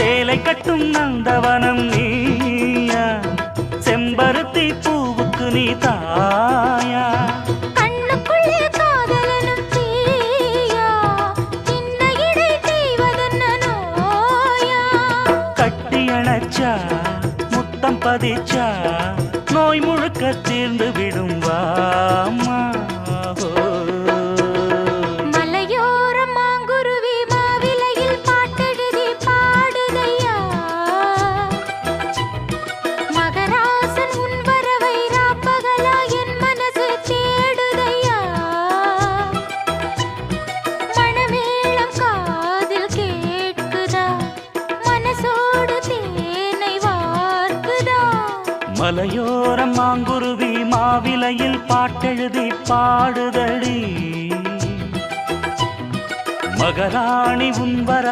சேலை கட்டும் நந்தவனம் நீயா, செம்பருத்தி பூவுக்கு நீ தாயா. கண்ணுக்குள்ளே காதலனும் தீயா, சின்ன இடை செய்வதென்ன நோயா. கட்டி அணைச்சா முத்தம் பதிச்சா நோய் முழுக்க தீர்ந்து விடும் வாமா. மலையோரம் மாங்குருவி மாவிலையில் பாட்டெழுதி பாடுதையா, மகராசன் உன் வரவை ராப்பகலா என் மனசு தேடுதையா. மணமேளம் காதில் கேட்குதா, மனசோடு தேனை வார்க்குதா. மலையோரம் மாங்குருவி மாவிலையில் பாட்டெழுதி பாடுதடி, மகராணி உன் வர